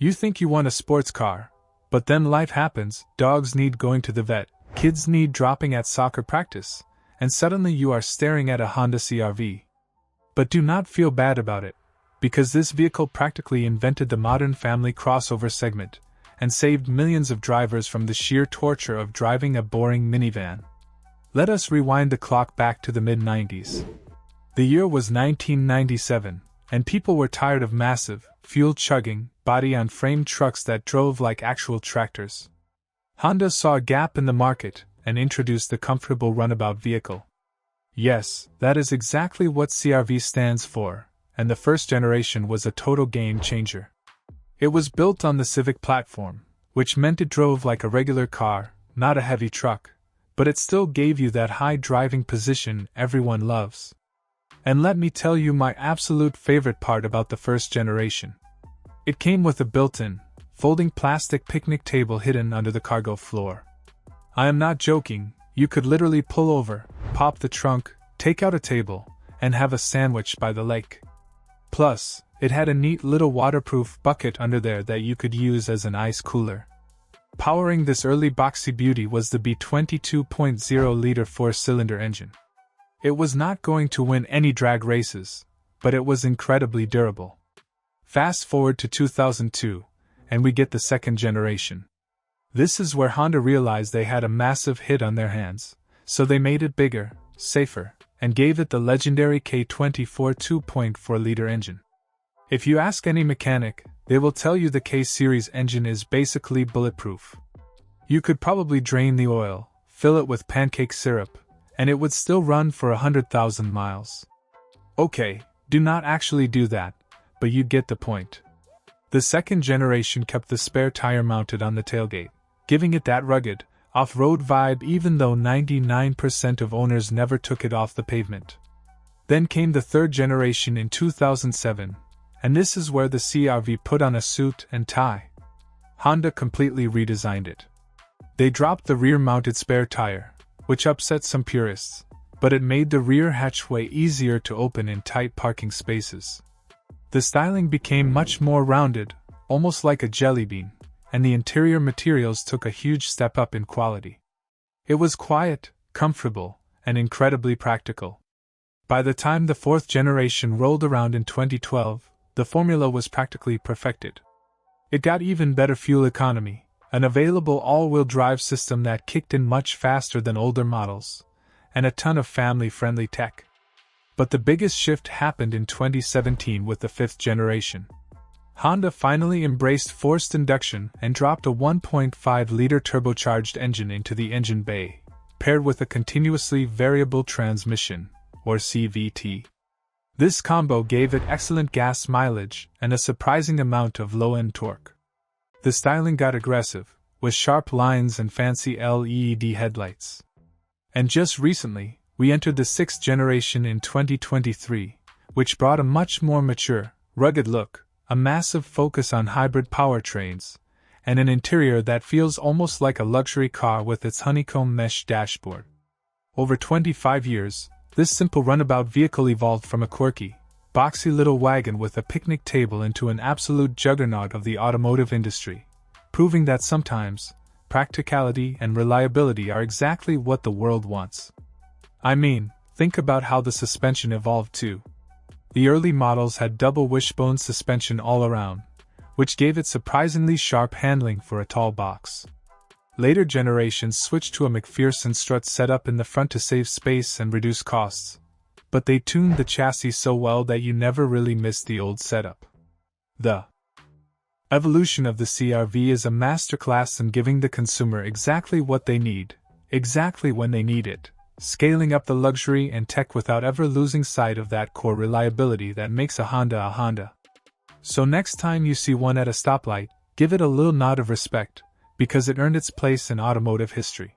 You think you want a sports car, but then life happens, dogs need going to the vet, kids need dropping at soccer practice, and suddenly you are staring at a Honda CR-V. But do not feel bad about it, because this vehicle practically invented the modern family crossover segment, and saved millions of drivers from the sheer torture of driving a boring minivan. Let us rewind the clock back to the mid-90s. The year was 1997, and people were tired of massive, fuel-chugging, body-on-frame trucks that drove like actual tractors. Honda saw a gap in the market and introduced the comfortable runabout vehicle. Yes, that is exactly what CR-V stands for, and the first generation was a total game changer. It was built on the Civic platform, which meant it drove like a regular car, not a heavy truck, but it still gave you that high driving position everyone loves. And let me tell you my absolute favorite part about the first generation. It came with a built-in, folding plastic picnic table hidden under the cargo floor. I am not joking, you could literally pull over, pop the trunk, take out a table, and have a sandwich by the lake. Plus, it had a neat little waterproof bucket under there that you could use as an ice cooler. Powering this early boxy beauty was the B22.0-liter four-cylinder engine. It was not going to win any drag races, but it was incredibly durable. Fast forward to 2002, and we get the second generation. This is where Honda realized they had a massive hit on their hands, so they made it bigger, safer, and gave it the legendary K24 2.4-liter engine. If you ask any mechanic, they will tell you the K-Series engine is basically bulletproof. You could probably drain the oil, fill it with pancake syrup, and it would still run for 100,000 miles. Okay, do not actually do that, but you get the point. The second generation kept the spare tire mounted on the tailgate, giving it that rugged, off-road vibe even though 99% of owners never took it off the pavement. Then came the third generation in 2007, and this is where the CR-V put on a suit and tie. Honda completely redesigned it. They dropped the rear-mounted spare tire, which upset some purists, but it made the rear hatchway easier to open in tight parking spaces. The styling became much more rounded, almost like a jellybean, and the interior materials took a huge step up in quality. It was quiet, comfortable, and incredibly practical. By the time the fourth generation rolled around in 2012, the formula was practically perfected. It got even better fuel economy, an available all-wheel drive system that kicked in much faster than older models, and a ton of family-friendly tech. But the biggest shift happened in 2017 with the fifth generation. Honda finally embraced forced induction and dropped a 1.5-liter turbocharged engine into the engine bay, paired with a continuously variable transmission, or CVT. This combo gave it excellent gas mileage and a surprising amount of low-end torque. The styling got aggressive, with sharp lines and fancy LED headlights. And just recently, we entered the sixth generation in 2023, which brought a much more mature, rugged look, a massive focus on hybrid powertrains, and an interior that feels almost like a luxury car with its honeycomb mesh dashboard. Over 25 years, this simple runabout vehicle evolved from a quirky, boxy little wagon with a picnic table into an absolute juggernaut of the automotive industry, proving that sometimes, practicality and reliability are exactly what the world wants. I mean, think about how the suspension evolved too. The early models had double wishbone suspension all around, which gave it surprisingly sharp handling for a tall box. Later generations switched to a McPherson strut setup in the front to save space and reduce costs, but they tuned the chassis so well that you never really missed the old setup. The evolution of the CR-V is a masterclass in giving the consumer exactly what they need, exactly when they need it, scaling up the luxury and tech without ever losing sight of that core reliability that makes a Honda. So next time you see one at a stoplight, give it a little nod of respect, because it earned its place in automotive history.